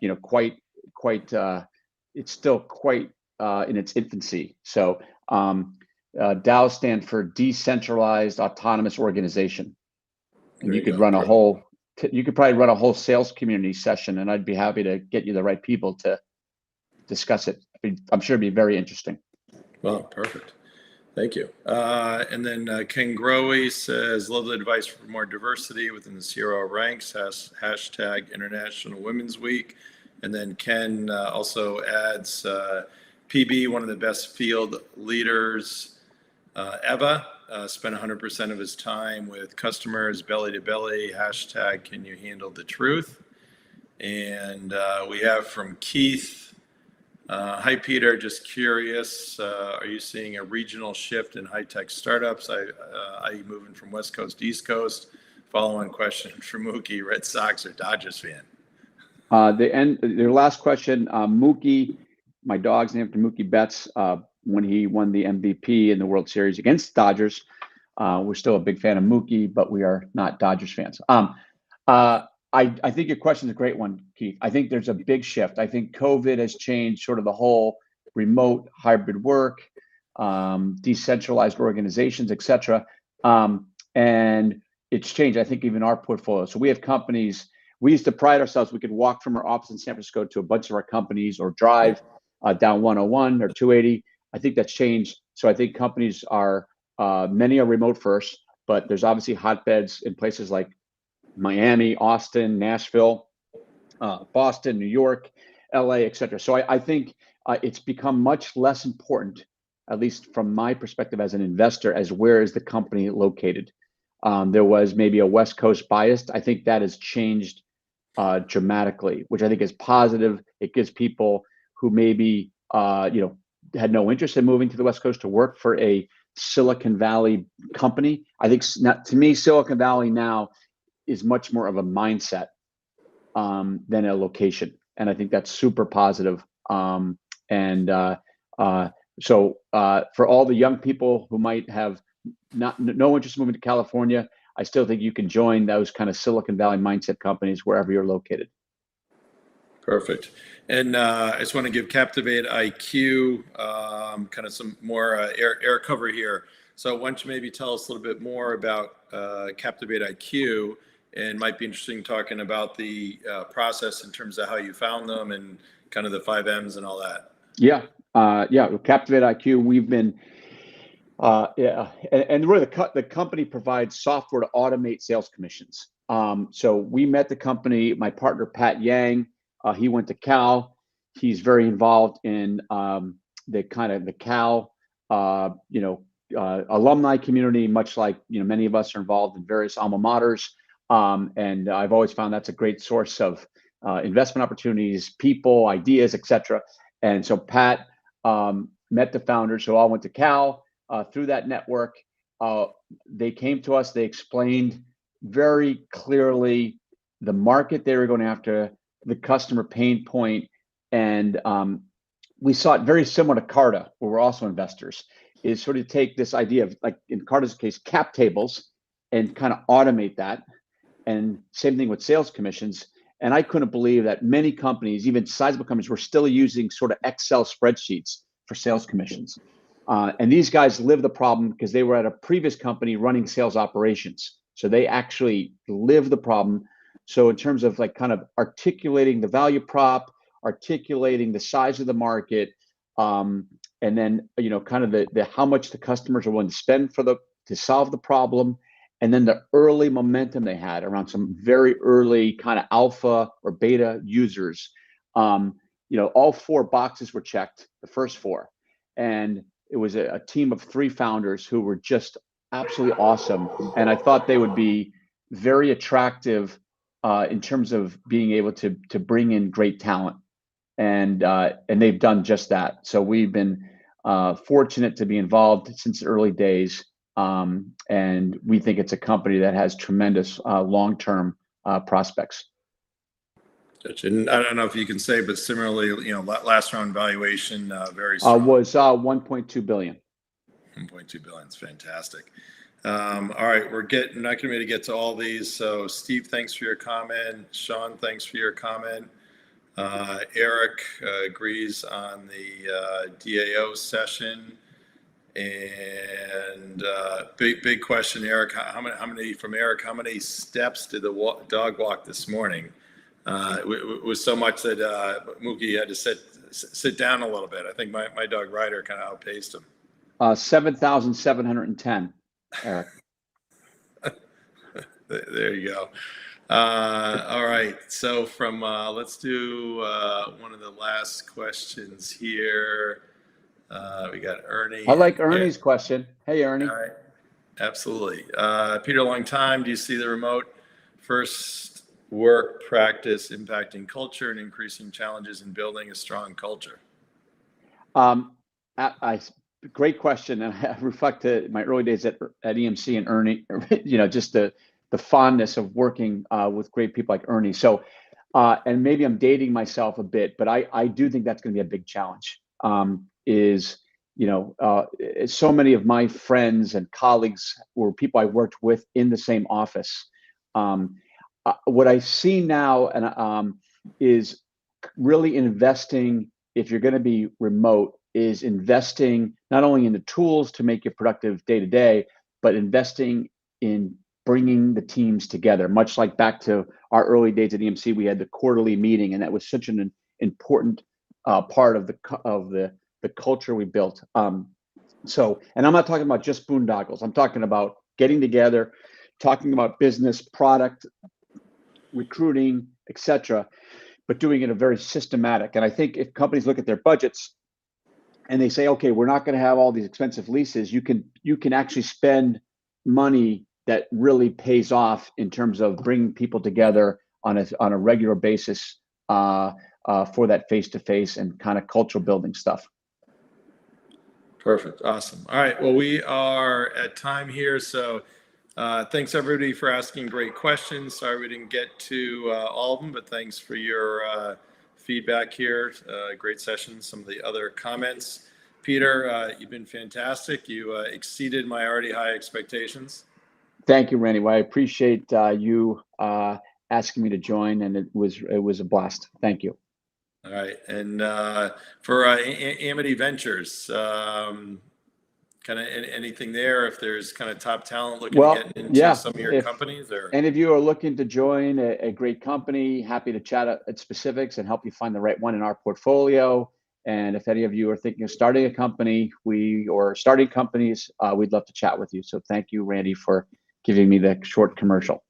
still quite in its infancy. So DAO stand for decentralized autonomous organization. And you could run you could probably run a whole sales community session, and I'd be happy to get you the right people to discuss it. I'm sure it'd be very interesting. Well, perfect. Thank you. And then Ken Growy says, love the advice for more diversity within the CRO ranks, hashtag International Women's Week. And then Ken also adds PB, one of the best field leaders ever, spent 100% of his time with customers, belly to belly, hashtag can you handle the truth. And we have from Keith, hi, Peter, just curious, are you seeing a regional shift in high-tech startups, i.e. moving from West Coast to East Coast? Follow-on question from Mookie, Red Sox or Dodgers fan? Their last question, Mookie, my dog's named after Mookie Betts, when he won the MVP in the World Series against Dodgers. We're still a big fan of Mookie, but we are not Dodgers fans. I think your question is a great one, Keith. I think there's a big shift. I think COVID has changed sort of the whole remote hybrid work, decentralized organizations, et cetera. And it's changed, I think, even our portfolio. So we have companies, we used to pride ourselves, we could walk from our office in San Francisco to a bunch of our companies or drive down 101 or 280. I think that's changed. So I think companies are Many are remote first, but there's obviously hotbeds in places like Miami, Austin, Nashville, Boston, New York, LA, et cetera. So I think it's become much less important, at least from my perspective as an investor, as where is the company located. There was maybe a West Coast bias. I think that has changed dramatically, which I think is positive. It gives people who maybe had no interest in moving to the West Coast to work for a Silicon Valley company. I think to me, Silicon Valley now is much more of a mindset than a location, and I think that's super positive. So for all the young people who might have no interest in moving to California, I still think you can join those kind of Silicon Valley mindset companies wherever you're located. Perfect. And I just want to give CaptivateIQ kind of some more air cover here. So why don't you maybe tell us a little bit more about CaptivateIQ, and might be interesting talking about the process in terms of how you found them and kind of the 5 M's and all that. Yeah. With CaptivateIQ, we've been and really the company provides software to automate sales commissions. So we met the company, my partner Pat Yang, he went to Cal. He's very involved in the Cal alumni community, much like many of us are involved in various alma maters. And I've always found that's a great source of investment opportunities, people, ideas, etc. And so Pat met the founders who all went to Cal. Through that network, they came to us. They explained very clearly the market they were going after, the customer pain point, and we saw it very similar to Carta, where we're also investors, is sort of take this idea of, like in Carta's case, cap tables, and kind of automate that. And same thing with sales commissions. And I couldn't believe that many companies, even sizable companies, were still using sort of Excel spreadsheets for sales commissions. And these guys live the problem because they were at a previous company running sales operations. So they actually live the problem. So in terms of like kind of articulating the value prop, articulating the size of the market, and then kind of the how much the customers are willing to spend to solve the problem, and then the early momentum they had around some very early kind of alpha or beta users. All 4 boxes were checked, the first 4, and it was a team of 3 founders who were just absolutely awesome. And I thought they would be very attractive in terms of being able to bring in great talent. And they've done just that. So we've been fortunate to be involved since the early days. And we think it's a company that has tremendous long-term prospects. And I don't know if you can say, but similarly, last round valuation very strong. Was 1.2 billion. 1.2 billion is fantastic. All right, we're not going to be able to get to all these. So Steve, thanks for your comment. Sean, thanks for your comment. Eric agrees on the DAO session. And big question, Eric. How many steps did the dog walk this morning? It was so much that Mookie had to sit down a little bit. I think my dog Ryder kind of outpaced him. 7,710, Eric. There you go. All right. So let's do one of the last questions here. We got Ernie. I like Ernie's question. Hey, Ernie. All right. Absolutely. Peter, long time. Do you see the remote first work practice impacting culture and increasing challenges in building a strong culture? Great question. And I reflect to my early days at EMC and Ernie, just the fondness of working with great people like Ernie. So, and maybe I'm dating myself a bit, but I do think that's going to be a big challenge. So many of my friends and colleagues were people I worked with in the same office. What I see now is really investing, if you're going to be remote, is investing not only in the tools to make you productive day to day, but investing in bringing the teams together. Much like back to our early days at EMC, we had the quarterly meeting, and that was such an important part of the culture we built. So, and I'm not talking about just boondoggles. I'm talking about getting together, talking about business, product, recruiting, etc., but doing it in a very systematic. And I think if companies look at their budgets and they say, okay, we're not going to have all these expensive leases, you can actually spend money that really pays off in terms of bringing people together on a regular basis for that face-to-face and kind of cultural building stuff. Perfect. Awesome. All right. Well, we are at time here. So thanks everybody for asking great questions. Sorry we didn't get to all of them, but thanks for your feedback here. Great session. Some of the other comments. Peter, you've been fantastic. You exceeded my already high expectations. Thank you, Randy. Well, I appreciate you asking me to join, and it was a blast. Thank you. All right. And for Amity Ventures, kind of anything there, if there's kind of top talent looking to get into some of your companies, or any of you are looking to join a great company, happy to chat at specifics and help you find the right one in our portfolio. And if any of you are thinking of starting a company, or starting companies, we'd love to chat with you. So thank you, Randy, for giving me the short commercial.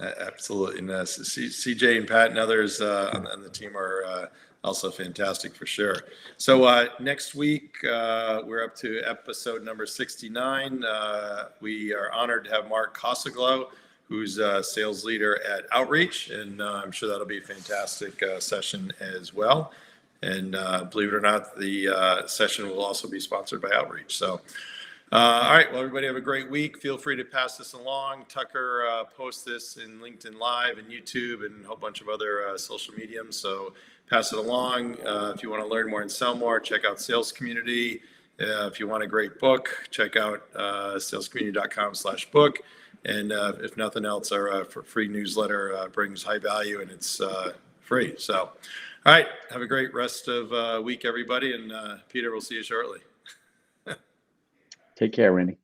Absolutely. And CJ and Pat and others on the team are also fantastic for sure. So next week, we're up to episode number 69. We are honored to have Mark Cosaglow, who's a sales leader at Outreach, and I'm sure that'll be a fantastic session as well. And believe it or not, the session will also be sponsored by Outreach. So all right. Well, everybody have a great week. Feel free to pass this along. Tucker posts this in LinkedIn Live and YouTube and a whole bunch of other social mediums. So pass it along. If you want to learn more and sell more, check out Sales Community. If you want a great book, check out salescommunity.com/book. And if nothing else, our free newsletter brings high value and it's free. So, all right. Have a great rest of week, everybody. And Peter, we'll see you shortly. Take care, Randy.